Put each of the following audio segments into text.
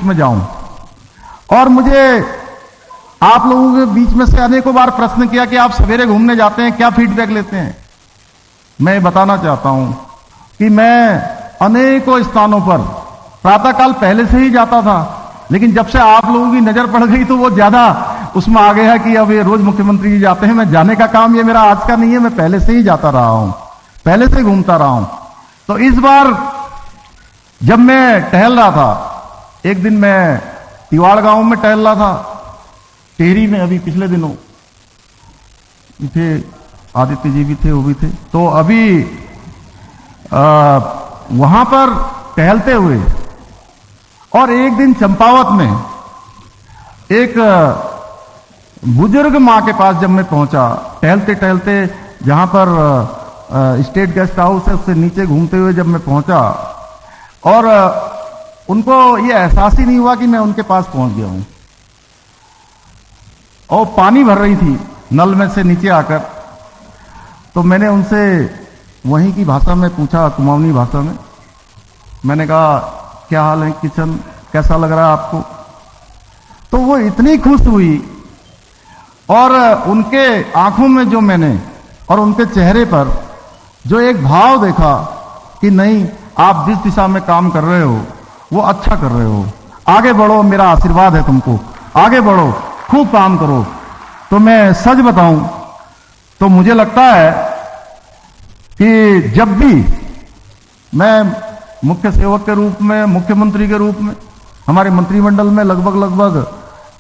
में जाऊं। और मुझे आप लोगों के बीच में से अनेकों बार प्रश्न किया कि आप सवेरे घूमने जाते हैं, क्या फीडबैक लेते हैं। मैं बताना चाहता हूं कि मैं अनेकों स्थानों पर प्रातःकाल पहले से ही जाता था, लेकिन जब से आप लोगों की नजर पड़ गई तो वो ज्यादा उसमें आ गया कि अब ये रोज मुख्यमंत्री जी जाते हैं। मैं जाने का काम ये मेरा आज का नहीं है, मैं पहले से ही जाता रहा हूं, पहले से घूमता रहा हूं। तो इस बार जब मैं टहल रहा था, एक दिन मैं तिवाड़ गांव में टहल रहा था, टेहरी में, अभी पिछले दिनों थे, आदित्य जी भी थे, वो भी थे। तो अभी वहां पर टहलते हुए, और एक दिन चंपावत में एक बुजुर्ग मां के पास जब मैं पहुंचा, टहलते टहलते, जहां पर स्टेट गेस्ट हाउस है उससे नीचे घूमते हुए जब मैं पहुंचा, और उनको ये एहसास ही नहीं हुआ कि मैं उनके पास पहुंच गया हूं। और पानी भर रही थी नल में से नीचे आकर। तो मैंने उनसे वहीं की भाषा में पूछा, कुमाऊनी भाषा में। मैंने कहा, क्या हाल है किशन, कैसा लग रहा है आपको? तो वो इतनी खुश हुई, और उनके आंखों में जो मैंने, और उनके चेहरे पर जो एक भाव देखा कि नहीं, आप जिस दिशा में काम कर रहे हो वो अच्छा कर रहे हो, आगे बढ़ो, मेरा आशीर्वाद है तुमको, आगे बढ़ो, खूब काम करो। तो मैं सच बताऊं तो मुझे लगता है कि जब भी मैं मुख्य सेवक के रूप में, मुख्यमंत्री के रूप में, हमारे मंत्रिमंडल में लगभग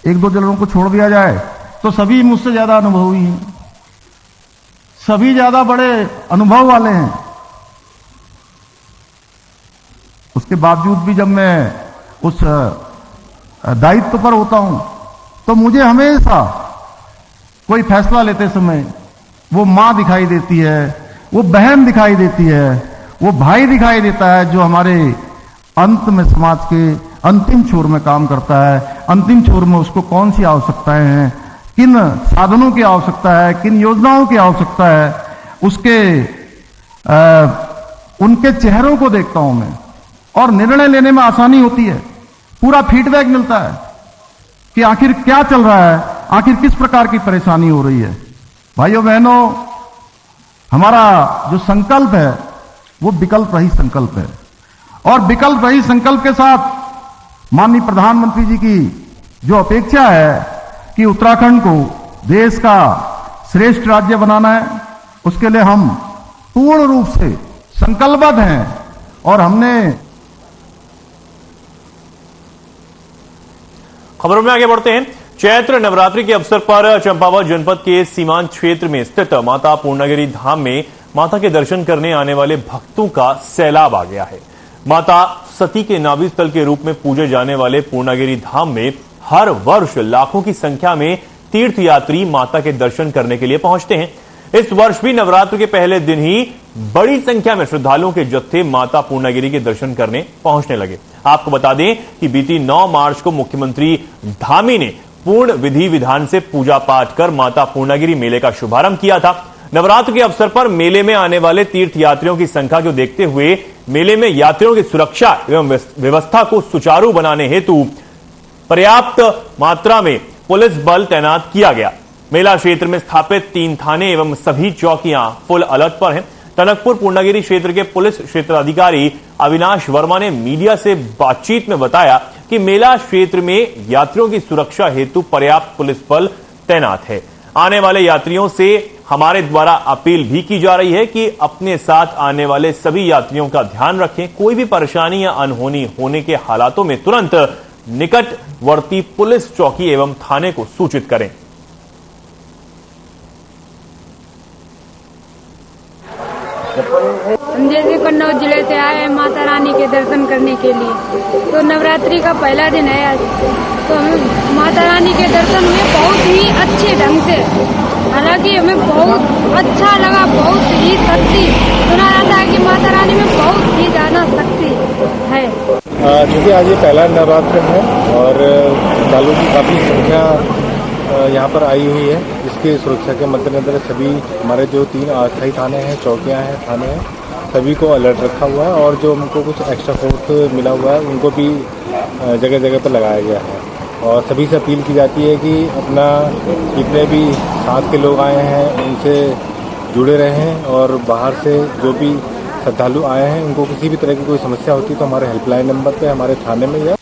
एक दो जनों को छोड़ दिया जाए तो सभी मुझसे ज्यादा अनुभवी हैं, सभी ज्यादा बड़े अनुभव वाले हैं। उसके बावजूद भी जब मैं उस दायित्व पर होता हूं तो मुझे हमेशा कोई फैसला लेते समय वो मां दिखाई देती है, वो बहन दिखाई देती है, वो भाई दिखाई देता है, जो हमारे अंत में समाज के अंतिम छोर में काम करता है। अंतिम छोर में उसको कौन सी आवश्यकताएं हैं, किन साधनों की आवश्यकता है, किन योजनाओं की आवश्यकता है, उसके उनके चेहरों को देखता हूं मैं, और निर्णय लेने में आसानी होती है। पूरा फीडबैक मिलता है कि आखिर क्या चल रहा है, आखिर किस प्रकार की परेशानी हो रही है। भाइयों बहनों, हमारा जो संकल्प है वो विकल्प रहित संकल्प है, और विकल्प रहित संकल्प के साथ माननीय प्रधानमंत्री जी की जो अपेक्षा है कि उत्तराखंड को देश का श्रेष्ठ राज्य बनाना है, उसके लिए हम पूर्ण रूप से संकल्पबद्ध हैं। और हमने खबरों में आगे बढ़ते हैं। चैत्र नवरात्रि के अवसर पर चंपावत जनपद के सीमांत क्षेत्र में स्थित माता पूर्णागिरि धाम में माता के दर्शन करने आने वाले भक्तों का सैलाब आ गया है। माता सती के नाभि स्थल के रूप में पूजे जाने वाले पूर्णागिरि धाम में हर वर्ष लाखों की संख्या में तीर्थयात्री माता के दर्शन करने के लिए पहुंचते हैं। इस वर्ष भी नवरात्र के पहले दिन ही बड़ी संख्या में श्रद्धालुओं के जत्थे माता पूर्णागिरि के दर्शन करने पहुंचने लगे। आपको बता दें कि बीती 9 मार्च को मुख्यमंत्री धामी ने पूर्ण विधि विधान से पूजा पाठ कर माता पूर्णागिरि मेले का शुभारंभ किया था। नवरात्र के अवसर पर मेले में आने वाले तीर्थयात्रियों की संख्या को देखते हुए मेले में यात्रियों की सुरक्षा एवं व्यवस्था को सुचारू बनाने हेतु पर्याप्त मात्रा में पुलिस बल तैनात किया गया। मेला क्षेत्र में स्थापित 3 थाने एवं सभी चौकियां फुल अलर्ट पर हैं। टनकपुर पूर्णागिरि क्षेत्र के पुलिस क्षेत्राधिकारी अविनाश वर्मा ने मीडिया से बातचीत में बताया कि मेला क्षेत्र में यात्रियों की सुरक्षा हेतु पर्याप्त पुलिस बल तैनात है। आने वाले यात्रियों से हमारे द्वारा अपील भी की जा रही है कि अपने साथ आने वाले सभी यात्रियों का ध्यान रखें। कोई भी परेशानी या अनहोनी होने के हालातों में तुरंत निकटवर्ती पुलिस चौकी एवं थाने को सूचित करें। हम जैसे कन्नौज जिले से आए हैं माता रानी के दर्शन करने के लिए, तो नवरात्रि का पहला दिन है आज, तो हमें माता रानी के दर्शन में बहुत ही अच्छे ढंग से, हालांकि हमें बहुत अच्छा लगा। बहुत ही शक्ति सुना जाता है कि माता रानी में बहुत ही ज्यादा शक्ति है। क्योंकि आज ये पहला नवरात्र है और श्रद्धालुओं की काफ़ी संख्या यहाँ पर आई हुई है। इसके सुरक्षा के मद्देनजर सभी हमारे जो 3 अस्थायी थाने हैं, चौकियाँ हैं, थाने हैं, सभी को अलर्ट रखा हुआ है और जो हमको कुछ एक्स्ट्रा फोर्स मिला हुआ है उनको भी जगह जगह पर लगाया गया है। और सभी से अपील की जाती है कि अपना जितने भी साथ के लोग आए हैं उनसे जुड़े रहें और बाहर से जो भी श्रद्धालु आए हैं उनको किसी भी तरह की कोई समस्या होती है तो हमारे हेल्पलाइन नंबर पे हमारे थाने में या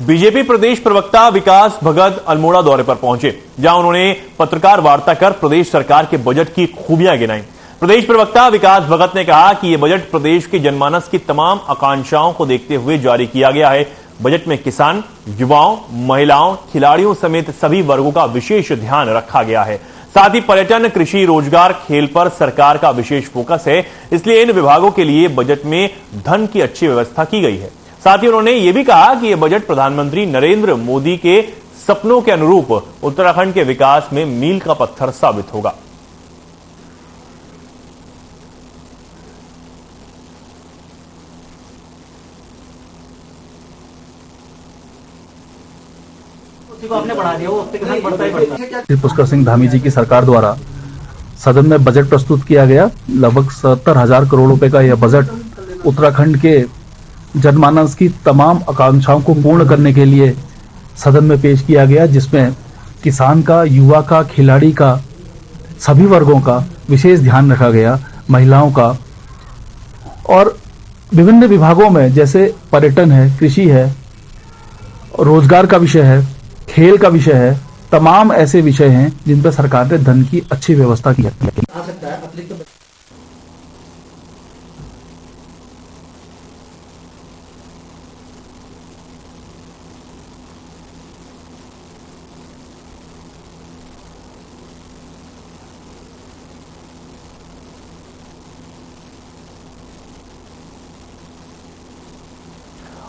बीजेपी प्रदेश प्रवक्ता विकास भगत अल्मोड़ा दौरे पर पहुंचे, जहां उन्होंने पत्रकार वार्ता कर प्रदेश सरकार के बजट की खूबियां गिनाई। प्रदेश प्रवक्ता विकास भगत ने कहा कि यह बजट प्रदेश के जनमानस की तमाम आकांक्षाओं को देखते हुए जारी किया गया है। बजट में किसान, युवाओं, महिलाओं, खिलाड़ियों समेत सभी वर्गों का विशेष ध्यान रखा गया है। साथ ही पर्यटन, कृषि, रोजगार, खेल पर सरकार का विशेष फोकस है, इसलिए इन विभागों के लिए बजट में धन की अच्छी व्यवस्था की गई है। साथ ही उन्होंने यह भी कहा कि यह बजट प्रधानमंत्री नरेंद्र मोदी के सपनों के अनुरूप उत्तराखंड के विकास में मील का पत्थर साबित होगा। श्री पुष्कर सिंह धामी जी की सरकार द्वारा सदन में बजट प्रस्तुत किया गया। लगभग 70,000 करोड़ रुपए का यह बजट उत्तराखंड के जनमानस की तमाम आकांक्षाओं को पूर्ण करने के लिए सदन में पेश किया गया, जिसमें किसान का, युवा का, खिलाड़ी का, सभी वर्गों का विशेष ध्यान रखा गया, महिलाओं का। और विभिन्न विभागों में जैसे पर्यटन है, कृषि है, रोजगार का विषय है, खेल का विषय है, तमाम ऐसे विषय हैं जिन पर सरकार ने धन की अच्छी व्यवस्था की है।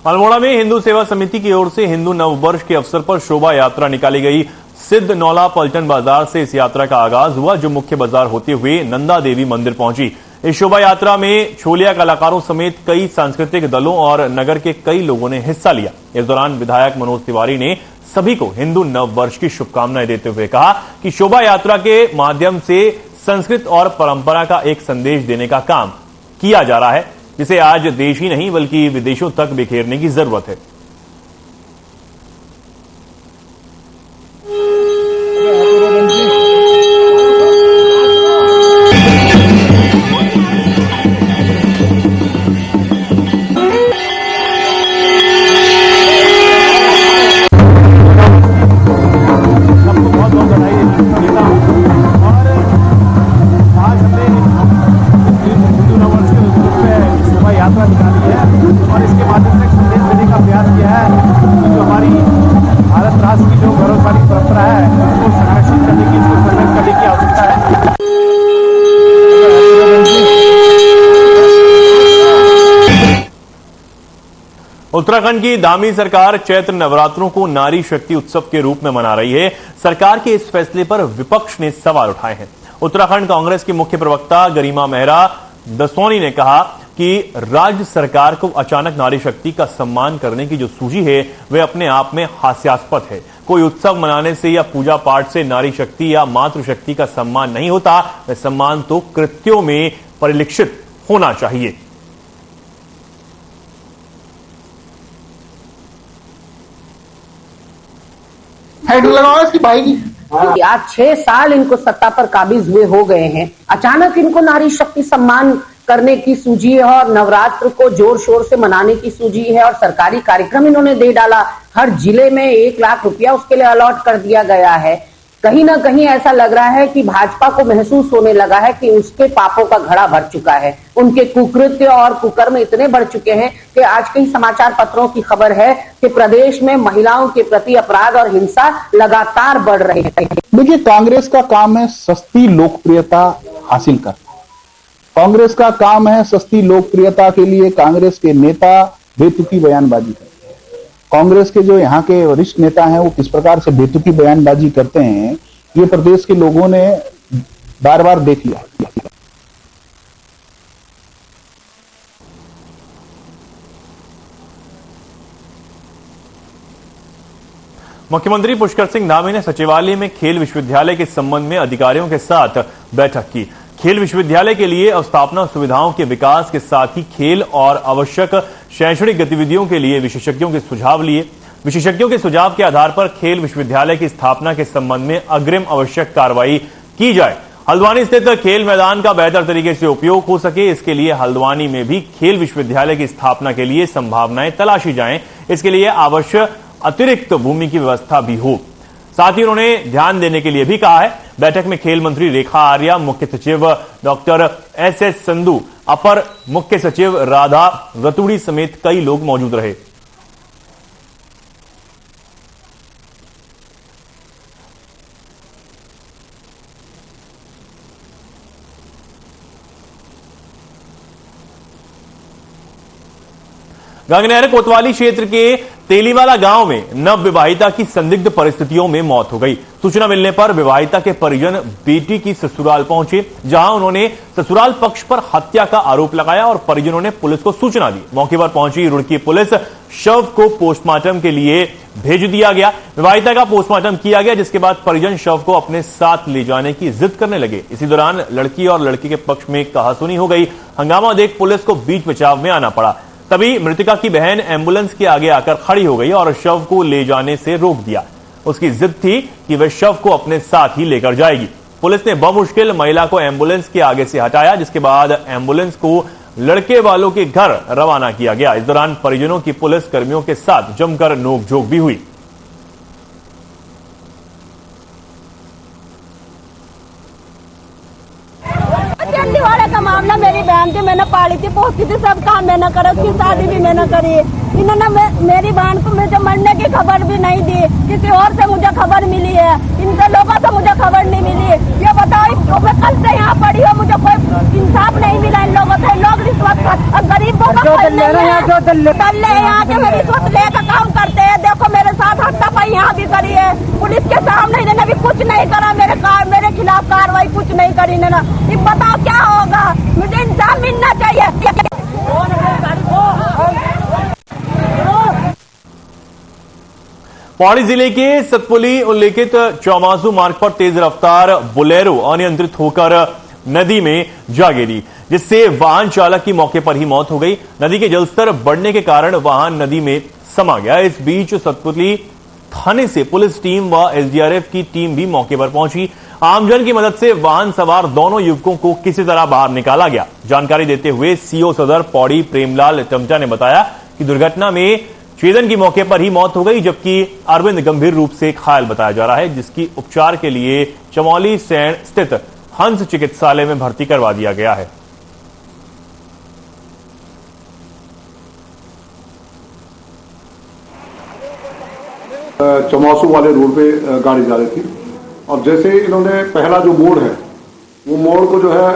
अल्मोड़ा में हिंदू सेवा समिति की ओर से हिंदू नववर्ष के अवसर पर शोभा यात्रा निकाली गई। सिद्ध नौला पलटन बाजार से इस यात्रा का आगाज हुआ, जो मुख्य बाजार होते हुए नंदा देवी मंदिर पहुंची। इस शोभा यात्रा में छोलिया कलाकारों समेत कई सांस्कृतिक दलों और नगर के कई लोगों ने हिस्सा लिया। इस दौरान विधायक मनोज तिवारी ने सभी को हिंदू नववर्ष की शुभकामनाएं देते हुए कहा कि शोभा यात्रा के माध्यम से संस्कृत और परंपरा का एक संदेश देने का काम किया जा रहा है, जिसे आज देश ही नहीं बल्कि विदेशों तक बिखेरने की जरूरत है। यात्रा निकाली है और इसके माध्यम से संदेश देने का प्रयास किया है कि जो हमारी भारत राष्ट्र की जो गौरवशाली परंपरा है उसको संरक्षित करने की, उसको संरक्षित करने की आवश्यकता है। उत्तराखंड की धामी सरकार चैत्र नवरात्रों को नारी शक्ति उत्सव के रूप में मना रही है। सरकार के इस फैसले पर विपक्ष ने सवाल उठाए हैं। उत्तराखंड कांग्रेस की मुख्य प्रवक्ता गरिमा मेहरा दसौनी ने कहा कि राज्य सरकार को अचानक नारी शक्ति का सम्मान करने की जो सूझी है वह अपने आप में हास्यास्पद है। कोई उत्सव मनाने से या पूजा पाठ से नारी शक्ति या मातृशक्ति का सम्मान नहीं होता, वह सम्मान तो कृत्यों में परिलक्षित होना चाहिए। आज 6 साल इनको सत्ता पर काबिज हुए हो गए हैं, अचानक इनको नारी शक्ति सम्मान करने की सूझी है और नवरात्र को जोर शोर से मनाने की सूझी है और सरकारी कार्यक्रम इन्होंने दे डाला। हर जिले में 1 लाख रुपया उसके लिए अलॉट कर दिया गया है। कहीं ना कहीं ऐसा लग रहा है कि भाजपा को महसूस होने लगा है कि उसके पापों का घड़ा भर चुका है, उनके कुकृत्य और कुकर्म इतने बढ़ चुके हैं कि आज के ही समाचार पत्रों की खबर है कि प्रदेश में महिलाओं के प्रति अपराध और हिंसा लगातार बढ़ रहे हैं। देखिए, कांग्रेस का काम है सस्ती लोकप्रियता हासिल करना। कांग्रेस का काम है सस्ती लोकप्रियता के लिए कांग्रेस के नेता बेतुकी बयानबाजी करते हैं। कांग्रेस के जो यहाँ के वरिष्ठ नेता हैं वो किस प्रकार से बेतुकी बयानबाजी करते हैं, ये प्रदेश के लोगों ने बार बार देख लिया। मुख्यमंत्री पुष्कर सिंह धामी ने सचिवालय में खेल विश्वविद्यालय के संबंध में अधिकारियों के साथ बैठक की। खेल विश्वविद्यालय के लिए अवस्थापना सुविधाओं के विकास के साथ ही खेल और आवश्यक शैक्षणिक गतिविधियों के लिए विशेषज्ञों के सुझाव लिए। विशेषज्ञों के सुझाव के आधार पर खेल विश्वविद्यालय की स्थापना के संबंध में अग्रिम आवश्यक कार्रवाई की जाए। हल्द्वानी स्थित खेल मैदान का बेहतर तरीके से उपयोग हो सके, इसके लिए हल्द्वानी में भी खेल विश्वविद्यालय की स्थापना के लिए संभावनाएं तलाशी जाएं। इसके लिए आवश्यक अतिरिक्त भूमि की व्यवस्था भी हो। साथ ही उन्होंने ध्यान देने के लिए भी कहा है। बैठक में खेल मंत्री रेखा आर्या, मुख्य सचिव डॉक्टर एस संधू, अपर मुख्य सचिव राधा रतुड़ी समेत कई लोग मौजूद रहे। गंगनहर कोतवाली क्षेत्र के तेलीवाला गांव में नव विवाहिता की संदिग्ध परिस्थितियों में मौत हो गई। सूचना मिलने पर विवाहिता के परिजन बेटी की ससुराल पहुंचे, जहां उन्होंने ससुराल पक्ष पर हत्या का आरोप लगाया और परिजनों ने पुलिस को सूचना दी। मौके पर पहुंची रुड़की पुलिस शव को पोस्टमार्टम के लिए भेज दिया गया। विवाहिता का पोस्टमार्टम किया गया, जिसके बाद परिजन शव को अपने साथ ले जाने की जिद करने लगे। इसी दौरान लड़की और लड़की के पक्ष में कहासुनी हो गई। हंगामा देख पुलिस को बीच बचाव में आना पड़ा। तभी मृतका की बहन एम्बुलेंस के आगे आकर खड़ी हो गई और शव को ले जाने से रोक दिया। उसकी जिद थी कि वह शव को अपने साथ ही लेकर जाएगी। पुलिस ने बमुश्किल महिला को एम्बुलेंस के आगे से हटाया, जिसके बाद एम्बुलेंस को लड़के वालों के घर रवाना किया गया। इस दौरान परिजनों की पुलिस कर्मियों के साथ जमकर नोकझोंक भी हुई। वाले का मामला मेरी बहन थी, मैंने पाली थी, पोसती थी, सब काम मैंने करा, उसकी शादी भी मैंने करी। इन्होंने मेरी बहन को मुझे मरने की खबर भी नहीं दी, किसी और से मुझे खबर मिली है, इनसे लोगों से मुझे खबर नहीं मिली। ये बताओ, मैं कल से यहाँ पड़ी हूँ, मुझे कोई इंसाफ नहीं मिला इन लोगों से। लोग रिश्वत गरीबों का यहाँ के रिश्वत लेकर काम करते हैं। देखो मेरे साथ हत्यापाई यहाँ भी करी है, पुलिस के सामने इन्होंने भी कुछ नहीं करा, मेरे खिलाफ कार्रवाई कुछ नहीं करी इन्होंने। ये बताओ क्या होगा, मुझे इंसाफ मिलना चाहिए। पौड़ी जिले के सतपुली उल्लेखित चौमासू मार्ग पर तेज रफ्तार बोलेरो अनियंत्रित होकर नदी में जा गिरी, जिससे वाहन चालक की मौके पर ही मौत हो गई। नदी के जलस्तर बढ़ने के कारण वाहन नदी में समा गया। इस बीच सतपुली थाने से पुलिस टीम व एसडीआरएफ की टीम भी मौके पर पहुंची। आमजन की मदद से वाहन सवार दोनों युवकों को किसी तरह बाहर निकाला गया। जानकारी देते हुए सीओ सदर पौड़ी प्रेमलाल टमटा ने बताया कि दुर्घटना में चेतन की मौके पर ही मौत हो गई, जबकि अरविंद गंभीर रूप से घायल बताया जा रहा है, जिसकी उपचार के लिए चमौली सैण स्थित हंस चिकित्सालय में भर्ती करवा दिया गया है। चौमासू वाले रोड पे गाड़ी जा रही थी और जैसे ही इन्होंने पहला जो मोड़ है वो मोड़ को जो है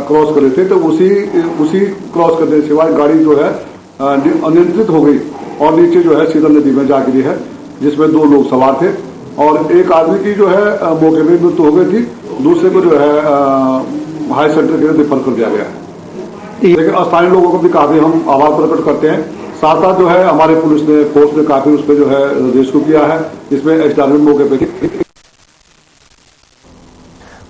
क्रॉस कर रहे थे, तो उसी क्रॉस करने के बाद गाड़ी जो है अनियंत्रित हो गई और नीचे जो है सीधा नदी में जा गिरी है, जिसमें 2 लोग सवार थे और एक आदमी की जो है मौके में मृत्यु हो गई थी, दूसरे को जो है हाई सेंटर के लिए रेफर कर दिया गया है। लेकिन स्थानीय लोगों को भी काफी हम आभार प्रकट करते हैं। साथ साथ जो है हमारे पुलिस ने फोर्स ने काफी उस पर जो है रेस्क्यू किया है, इसमें एसडीआरएफ मौके पे।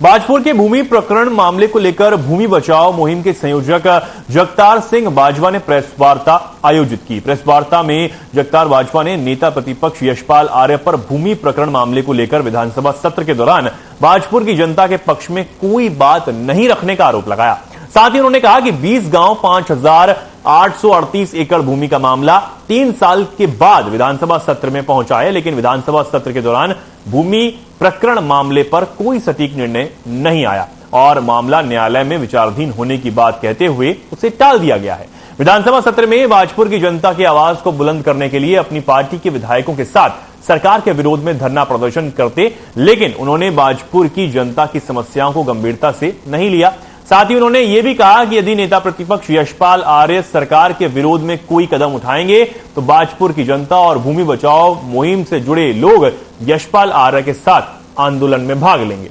बाजपुर के भूमि प्रकरण मामले को लेकर भूमि बचाओ मुहिम के संयोजक जगतार सिंह बाजवा ने प्रेस वार्ता आयोजित की। प्रेस वार्ता में जगतार बाजवा ने नेता प्रतिपक्ष यशपाल आर्य पर भूमि प्रकरण मामले को लेकर विधानसभा सत्र के दौरान बाजपुर की जनता के पक्ष में कोई बात नहीं रखने का आरोप लगाया। साथ ही उन्होंने कहा कि 20 गांव 5838 एकड़ भूमि का मामला 3 साल के बाद विधानसभा सत्र में पहुंचा है, लेकिन विधानसभा सत्र के दौरान भूमि प्रकरण मामले पर कोई सटीक निर्णय नहीं आया और मामला न्यायालय में विचाराधीन होने की बात कहते हुए उसे टाल दिया गया है। विधानसभा सत्र में बाजपुर की जनता की आवाज को बुलंद करने के लिए अपनी पार्टी के विधायकों के साथ सरकार के विरोध में धरना प्रदर्शन करते, लेकिन उन्होंने बाजपुर की जनता की समस्याओं को गंभीरता से नहीं लिया। साथ ही उन्होंने यह भी कहा कि यदि नेता प्रतिपक्ष यशपाल आर्य सरकार के विरोध में कोई कदम उठाएंगे तो बाजपुर की जनता और भूमि बचाओ मुहिम से जुड़े लोग यशपाल आर्य के साथ आंदोलन में भाग लेंगे।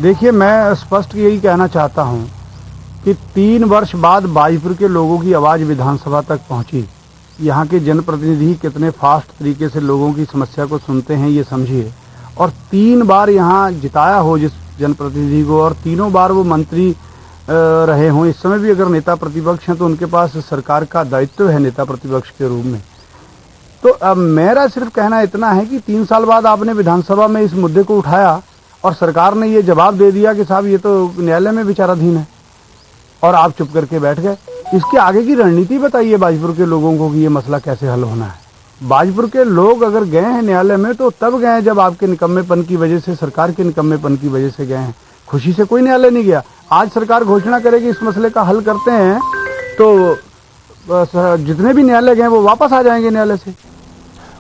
देखिए, मैं स्पष्ट यही कहना चाहता हूं कि 3 वर्ष बाद बाजीपुर के लोगों की आवाज़ विधानसभा तक पहुंची। यहाँ के जनप्रतिनिधि कितने फास्ट तरीके से लोगों की समस्या को सुनते हैं ये समझिए। और 3 बार यहाँ जिताया हो जिस जनप्रतिनिधि को, और तीनों बार वो मंत्री रहे हों, इस समय भी अगर नेता प्रतिपक्ष हैं तो उनके पास सरकार का दायित्व है नेता प्रतिपक्ष के रूप में। तो अब मेरा सिर्फ कहना इतना है कि 3 साल बाद आपने विधानसभा में इस मुद्दे को उठाया और सरकार ने ये जवाब दे दिया कि साहब ये तो न्यायालय में विचाराधीन है, और आप चुप करके बैठ गए। इसके आगे की रणनीति बताइए बाजीपुर के लोगों को कि ये मसला कैसे हल होना है। बाजीपुर के लोग अगर गए हैं न्यायालय में तो तब गए जब आपके निकम्मेपन की वजह से, सरकार के निकम्मेपन की वजह से गए हैं, खुशी से कोई न्यायालय नहीं गया। आज सरकार घोषणा करेगी इस मसले का हल करते हैं तो जितने भी न्यायालय गए वो वापस आ जाएंगे न्यायालय से।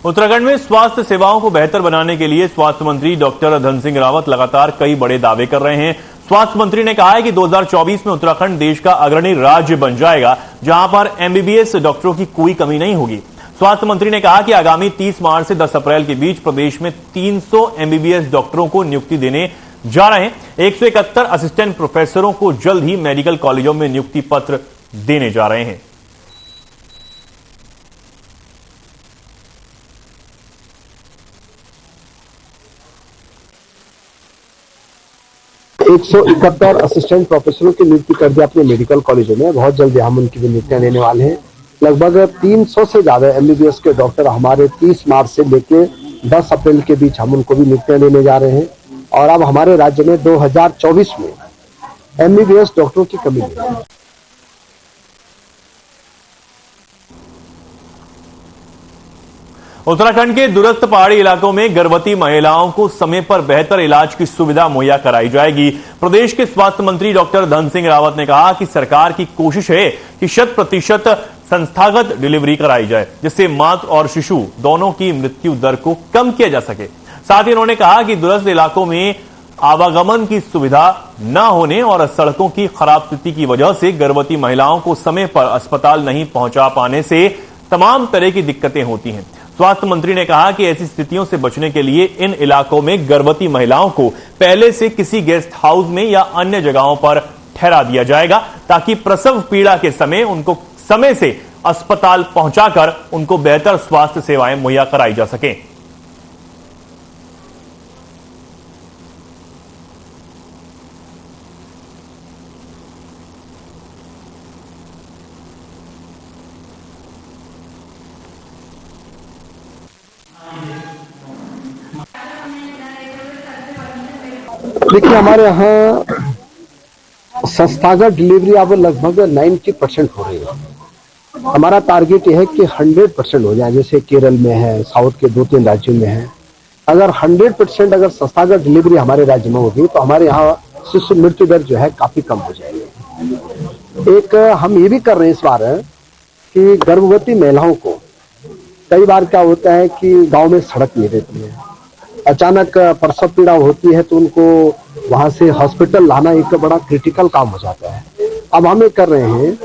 उत्तराखंड में स्वास्थ्य सेवाओं को बेहतर बनाने के लिए स्वास्थ्य मंत्री डॉक्टर धन सिंह रावत लगातार कई बड़े दावे कर रहे हैं। स्वास्थ्य मंत्री ने कहा है कि 2024 में उत्तराखंड देश का अग्रणी राज्य बन जाएगा, जहां पर एमबीबीएस डॉक्टरों की कोई कमी नहीं होगी। स्वास्थ्य मंत्री ने कहा कि आगामी 30 मार्च से 10 अप्रैल के बीच प्रदेश में 300 एमबीबीएस डॉक्टरों को नियुक्ति देने जा रहे हैं। 171 असिस्टेंट प्रोफेसरों को जल्द ही मेडिकल कॉलेजों में नियुक्ति पत्र देने जा रहे हैं। एक 171 असिस्टेंट प्रोफेसरों की नियुक्ति कर दिया अपने मेडिकल कॉलेजों में। बहुत जल्द हम उनकी भी नियुक्तियां देने वाले हैं। लगभग 300 से ज्यादा एमबीबीएस के डॉक्टर हमारे 30 मार्च से लेकर 10 अप्रैल के बीच हम उनको भी नियुक्तियां देने जा रहे हैं। और अब हमारे राज्य में 2024 में एमबीबीएस डॉक्टरों की कमी नहीं है। उत्तराखंड के दूरस्थ पहाड़ी इलाकों में गर्भवती महिलाओं को समय पर बेहतर इलाज की सुविधा मुहैया कराई जाएगी। प्रदेश के स्वास्थ्य मंत्री डॉक्टर धन सिंह रावत ने कहा कि सरकार की कोशिश है कि 100% संस्थागत डिलीवरी कराई जाए, जिससे मातृ और शिशु दोनों की मृत्यु दर को कम किया जा सके। साथ ही उन्होंने कहा कि दूरस्थ इलाकों में आवागमन की सुविधा न होने और सड़कों की खराब स्थिति की वजह से गर्भवती महिलाओं को समय पर अस्पताल नहीं पहुंचा पाने से तमाम तरह की दिक्कतें होती हैं। स्वास्थ्य मंत्री ने कहा कि ऐसी स्थितियों से बचने के लिए इन इलाकों में गर्भवती महिलाओं को पहले से किसी गेस्ट हाउस में या अन्य जगहों पर ठहरा दिया जाएगा, ताकि प्रसव पीड़ा के समय उनको समय से अस्पताल पहुंचाकर उनको बेहतर स्वास्थ्य सेवाएं मुहैया कराई जा सकें। देखिए, हमारे यहाँ संस्थागत डिलीवरी अब लगभग 90% हो रही है। हमारा टारगेट यह है कि 100% हो जाए, जैसे केरल में है, साउथ के 2-3 राज्यों में है। अगर 100% अगर संस्थागत डिलीवरी हमारे राज्य में होगी तो हमारे यहाँ शिशु मृत्यु दर जो है काफी कम हो जाएगी। एक हम ये भी कर रहे हैं इस बार कि गर्भवती महिलाओं को कई बार क्या होता है कि गांव में सड़क नहीं रहती है, अचानक प्रसव पीड़ा होती है तो उनको वहां से हॉस्पिटल लाना एक बड़ा क्रिटिकल काम हो जाता है। अब हम ये कर रहे हैं।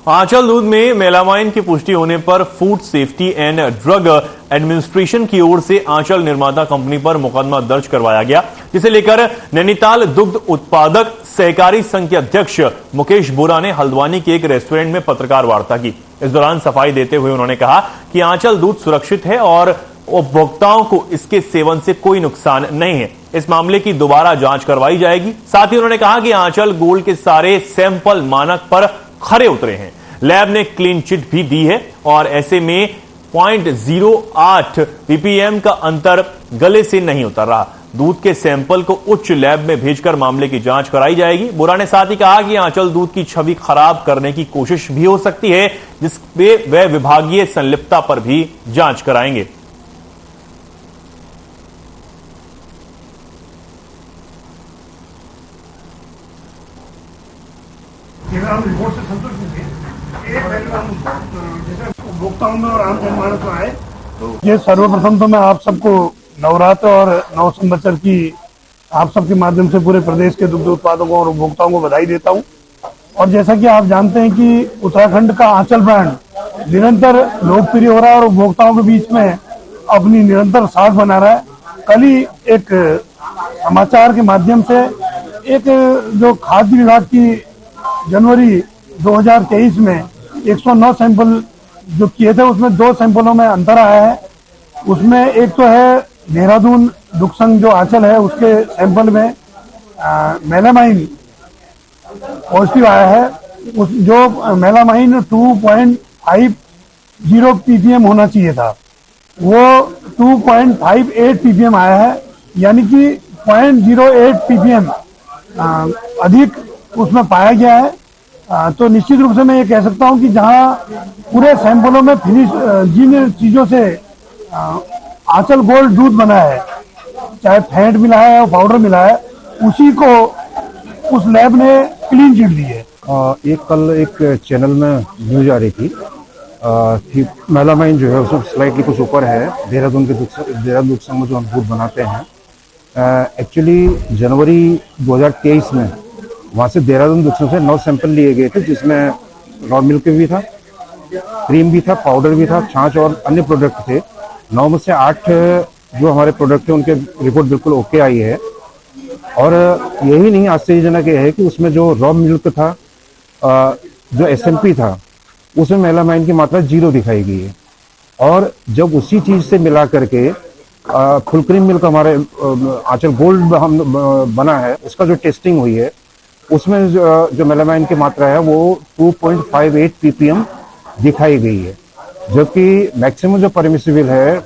आंचल दूध में मेलामाइन की पुष्टि होने पर food safety and drug administration की ओर से आंचल निर्माता कंपनी पर मुकदमा दर्ज करवाया गया, जिसे लेकर नैनीताल दुग्ध उत्पादक सहकारी संघ के अध्यक्ष मुकेश बोरा ने हल्द्वानी के एक रेस्टोरेंट में पत्रकार वार्ता की। इस दौरान सफाई देते हुए उन्होंने कहा कि आंचल दूध सुरक्षित है और उपभोक्ताओं को इसके सेवन से कोई नुकसान नहीं है। इस मामले की दोबारा जांच करवाई जाएगी। साथ ही उन्होंने कहा कि आंचल गोल्ड के सारे सैंपल मानक पर खरे उतरे हैं। लैब ने क्लीन चिट भी दी है और ऐसे में 0.08 ppm का अंतर गले से नहीं उतर रहा। दूध के सैंपल को उच्च लैब में भेजकर मामले की जांच कराई जाएगी। बोरा ने साथ ही कहा कि आंचल दूध की छवि खराब करने की कोशिश भी हो सकती है, जिसपे वह विभागीय संलिप्तता पर भी जांच कराएंगे। रिपोर्ट से संतुष्ट नहीं उपभोक्ताओं में और आम जनमानस में आए। ये सर्वप्रथम तो मैं आप सबको नवरात्र और नव संवत्सर की आप सबके माध्यम से पूरे प्रदेश के दुग्ध उत्पादकों और उपभोक्ताओं को बधाई देता हूं। और जैसा कि आप जानते हैं कि उत्तराखंड का आंचल ब्रांड निरंतर लोकप्रिय हो रहा है और उपभोक्ताओं के बीच में अपनी निरंतर साथ बना रहा है। कल ही एक समाचार के माध्यम से एक जो खाद्य विभाग की जनवरी 2023 में 109 सैंपल जो किए थे उसमें 2 सैंपलों में अंतर आया है। उसमें एक तो है देहरादून दुखसंग जो आंचल है उसके सैंपल में मेलामाइन पॉजिटिव आया है। उस जो मेलामाइन 2.50 ppm होना चाहिए था वो 2.58 ppm आया है, यानी कि 0.08 ppm अधिक उसमें पाया गया है। तो निश्चित रूप से मैं ये कह सकता हूं कि जहां पूरे सैंपलों में फिनिश जिन चीजों से आंचल गोल्ड दूध बना है, चाहे फैट मिला है और पाउडर मिला है, उसी को उस लैब ने क्लीन चिट दी है। कल एक चैनल में न्यूज आ रही थी कि मेलामाइन जो है उसमें स्लाइटली कुछ ऊपर है देहरादून दुखसंग में जो हम दूध बनाते हैं। एक्चुअली जनवरी 2023 में वहाँ से देहरादून दुखसंग से 9 सैंपल लिए गए थे, जिसमें रॉ मिल्क भी था, क्रीम भी था, पाउडर भी था, छाछ और अन्य प्रोडक्ट थे। 9 में से 8 जो हमारे प्रोडक्ट थे उनके रिपोर्ट बिल्कुल ओके आई है। और यही नहीं, आश्चर्यजनक यह है कि उसमें जो रॉ मिल्क था, जो SMP था, उसमें मेलामाइन की मात्रा 0 दिखाई गई है। और जब उसी चीज से मिला करके फुल क्रीम मिल्क हमारे आंचल गोल्ड हम बना है, उसका जो टेस्टिंग हुई है उसमें जो मेलामाइन की मात्रा है वो 2.58 ppm दिखाई गई है, जबकि मैक्सिमम जो परमिसिबल है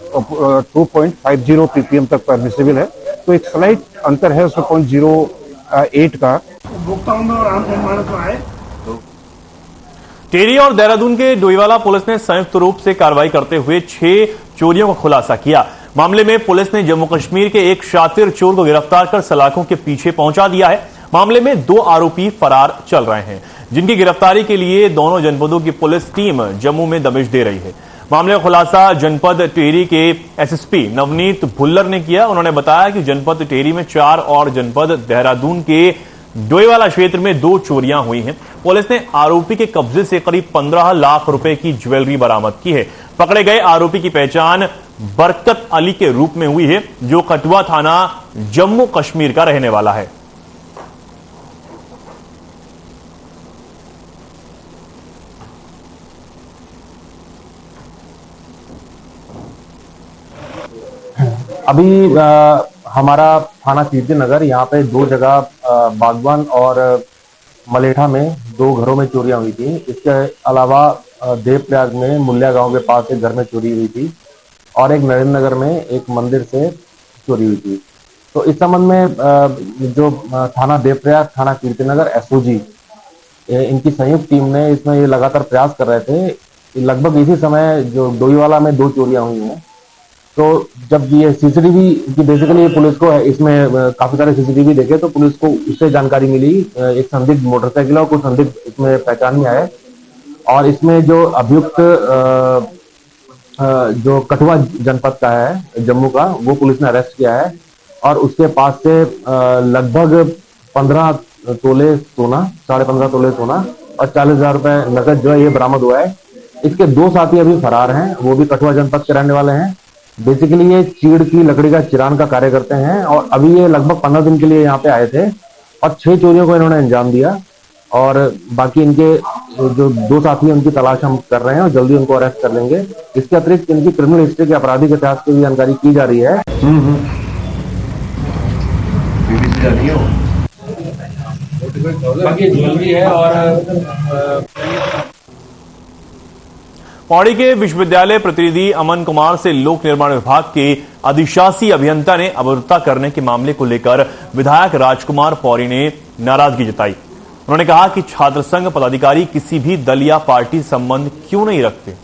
2.50 ppm तक परमिसिबल है। तो एक स्लाइट अंतर है उसमें 0.08 का। उपभोक्ताओं में और आम जनमानस में आए। टिहरी और देहरादून के डोईवाला पुलिस ने संयुक्त रूप से कार्रवाई करते हुए 6 चोरियों का खुलासा किया। मामले में पुलिस ने जम्मू कश्मीर के एक शातिर चोर को गिरफ्तार कर सलाखों के पीछे पहुंचा दिया है। मामले में 2 आरोपी फरार चल रहे हैं, जिनकी गिरफ्तारी के लिए दोनों जनपदों की पुलिस टीम जम्मू में दबिश दे रही है। मामले का खुलासा जनपद टिहरी के SSP नवनीत भुल्लर ने किया। उन्होंने बताया कि जनपद टिहरी में 4 और जनपद देहरादून के डोईवाला क्षेत्र में 2 चोरियां हुई हैं। पुलिस ने आरोपी के कब्जे से करीब 15 लाख रुपए की ज्वेलरी बरामद की है। पकड़े गए आरोपी की पहचान बरकत अली के रूप में हुई है, जो कठुआ थाना जम्मू कश्मीर का रहने वाला है। अभी हमारा थाना कीर्ति नगर, यहाँ पे 2 जगह बागवान और मलेठा में 2 घरों में चोरियां हुई थी। इसके अलावा देवप्रयाग में मुल्या गांव के पास एक घर में चोरी हुई थी और एक नरेंद्र नगर में एक मंदिर से चोरी हुई थी। तो इस संबंध में जो थाना देवप्रयाग, थाना कीर्ति नगर, SOG इनकी संयुक्त टीम ने इसमें ये लगातार प्रयास कर रहे थे। लगभग इसी समय जो डोईवाला में 2 चोरियां हुई हैं, तो जब ये CCTV की बेसिकली पुलिस को इसमें काफी सारे CCTV देखे तो पुलिस को उससे जानकारी मिली। एक संदिग्ध मोटरसाइकिल और कुछ संदिग्ध इसमें पहचान में आए और इसमें जो अभियुक्त जो कठुआ जनपद का है जम्मू का, वो पुलिस ने अरेस्ट किया है और उसके पास से लगभग 15 तोले सोना, 15.5 तोले सोना और 40,000 रुपए नकद जो है ये बरामद हुआ है। इसके 2 साथी अभी फरार हैं, वो भी कठुआ जनपद के रहने वाले हैं। बेसिकली ये चीड़ की लकड़ी का चिरान का कार्य करते हैं और अभी ये लगभग 15 दिन के लिए यहाँ पे आए थे और 6 चोरियों को इन्होंने अंजाम दिया और बाकी इनके जो 2 साथी उनकी तलाश हम कर रहे हैं और जल्दी उनको अरेस्ट कर लेंगे। इसके अतिरिक्त इनकी क्रिमिनल हिस्ट्री के आपराधिक इतिहास की भी जानकारी की जा रही है। बाकी ज्वेलरी है और पौड़ी के विश्वविद्यालय प्रतिनिधि अमन कुमार से लोक निर्माण विभाग के अधिशासी अभियंता ने अवरुद्धा करने के मामले को लेकर विधायक राजकुमार पौड़ी ने नाराजगी जताई। उन्होंने कहा कि छात्र संघ पदाधिकारी किसी भी दल या पार्टी संबंध क्यों नहीं रखते,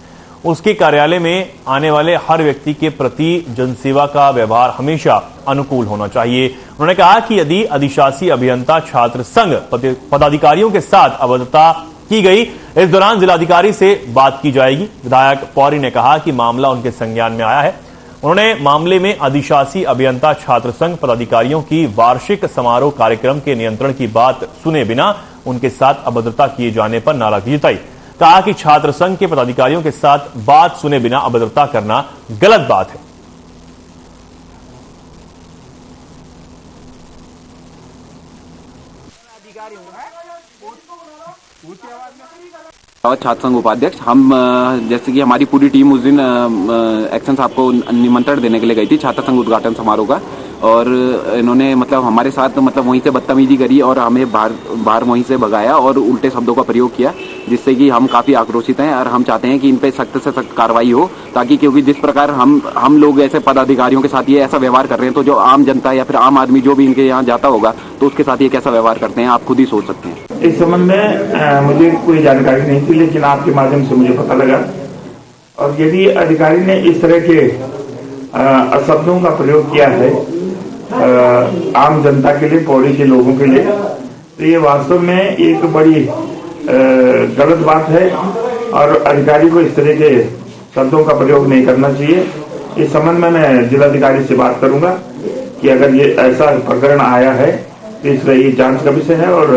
उसके कार्यालय में आने वाले हर व्यक्ति के प्रति जनसेवा का व्यवहार हमेशा अनुकूल होना चाहिए। उन्होंने कहा कि यदि अधिशासी अभियंता छात्र संघ पदाधिकारियों के साथ अवरुद्धता की गई, इस दौरान जिलाधिकारी से बात की जाएगी। विधायक पौड़ी ने कहा कि मामला उनके संज्ञान में आया है। उन्होंने मामले में अधिशासी अभियंता छात्र संघ पदाधिकारियों की वार्षिक समारोह कार्यक्रम के नियंत्रण की बात सुने बिना उनके साथ अभद्रता किए जाने पर नाराजगी जताई। कहा कि छात्र संघ के पदाधिकारियों के साथ बात सुने बिना अभद्रता करना गलत बात है। और छात्र संघ उपाध्यक्ष हम जैसे कि हमारी पूरी टीम उस दिन एक्शन साहब को निमंत्रण देने के लिए गई थी छात्र संघ उद्घाटन समारोह का, और इन्होंने मतलब हमारे साथ मतलब वहीं से बदतमीजी करी और हमें बाहर वहीं से भगाया और उल्टे शब्दों का प्रयोग किया, जिससे कि हम काफी आक्रोशित हैं और हम चाहते हैं कि इन पे सख्त से सख्त कार्रवाई हो, ताकि क्योंकि जिस प्रकार हम लोग ऐसे पदाधिकारियों के साथ ये ऐसा व्यवहार कर रहे हैं, तो जो आम जनता या फिर आम आदमी जो भी इनके यहाँ जाता होगा तो उसके साथ ये कैसा व्यवहार करते हैं आप खुद ही सोच सकते हैं। इस संबंध में मुझे कोई जानकारी नहीं थी, लेकिन आपके माध्यम से मुझे पता लगा, और यदि अधिकारी ने इस तरह के अशब्दों का प्रयोग किया है आम जनता के लिए, पौड़ी के लोगों के लिए, तो ये वास्तव में एक बड़ी गलत बात है और अधिकारी को इस तरह के शब्दों का प्रयोग नहीं करना चाहिए। इस संबंध में मैं जिलाधिकारी से बात करूंगा कि अगर ये ऐसा प्रकरण आया है तो इसलिए ये जांच का विषय है और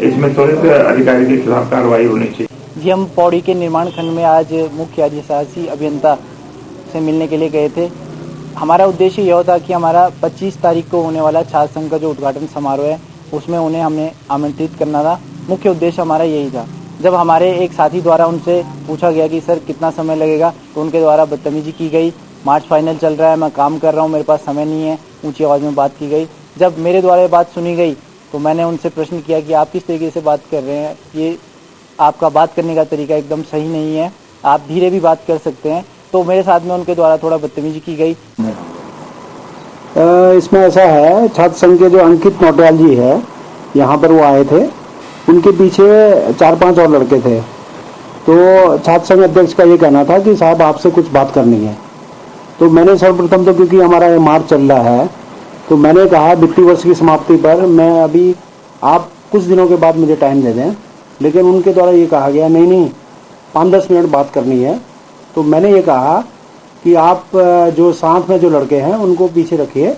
इसमें त्वरित अधिकारी के खिलाफ कार्रवाई होनी चाहिए। जी, हम पौड़ी के निर्माण खंड में आज मुख्य अधिशासी अभियंता से मिलने के लिए गए थे। हमारा उद्देश्य यह था कि हमारा 25 तारीख को होने वाला छात्र संघ का जो उद्घाटन समारोह है उसमें उन्हें हमने आमंत्रित करना था। मुख्य उद्देश्य हमारा यही था। जब हमारे एक साथी द्वारा उनसे पूछा गया कि सर कितना समय लगेगा, तो उनके द्वारा बदतमीजी की गई। मार्च फाइनल चल रहा है, मैं काम कर रहा हूँ, मेरे पास समय नहीं है, ऊंची आवाज़ में बात की गई। जब मेरे द्वारा ये बात सुनी गई तो मैंने उनसे प्रश्न किया कि आप किस तरीके से बात कर रहे हैं, ये आपका बात करने का तरीका एकदम सही नहीं है, आप धीरे भी बात कर सकते हैं। तो मेरे साथ में उनके द्वारा थोड़ा बदतमीजी की गई। इसमें ऐसा है, छात्र संघ के जो अंकित नौटियाल जी है यहाँ पर वो आए थे, उनके पीछे 4-5 और लड़के थे। तो छात्र संघ अध्यक्ष का ये कहना था कि साहब आपसे कुछ बात करनी है। तो मैंने सर्वप्रथम तो क्योंकि हमारा ये मार्च चल रहा है तो मैंने कहा वित्तीय वर्ष की समाप्ति पर मैं अभी आप कुछ दिनों के बाद मुझे टाइम दे दें, लेकिन उनके द्वारा ये कहा गया नहीं 5-10 मिनट बात करनी है। तो मैंने ये कहा कि आप जो साथ में जो लड़के हैं उनको पीछे रखिए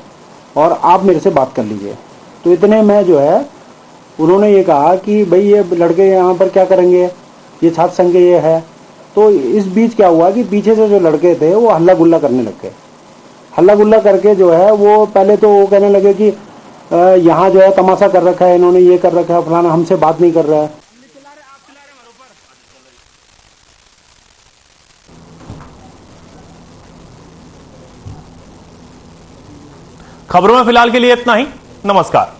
और आप मेरे से बात कर लीजिए। तो इतने में जो है उन्होंने ये कहा कि भाई ये लड़के यहाँ पर क्या करेंगे, ये छात्र संघ के ये है। तो इस बीच क्या हुआ कि पीछे से जो लड़के थे वो हल्ला गुल्ला करने लग गए। हल्ला गुल्ला करके जो है वो पहले तो वो कहने लगे कि यहाँ जो है तमाशा कर रखा है इन्होंने, ये कर रखा है, फलाना हमसे बात नहीं कर रहा है। खबरों में फिलहाल के लिए इतना ही। नमस्कार।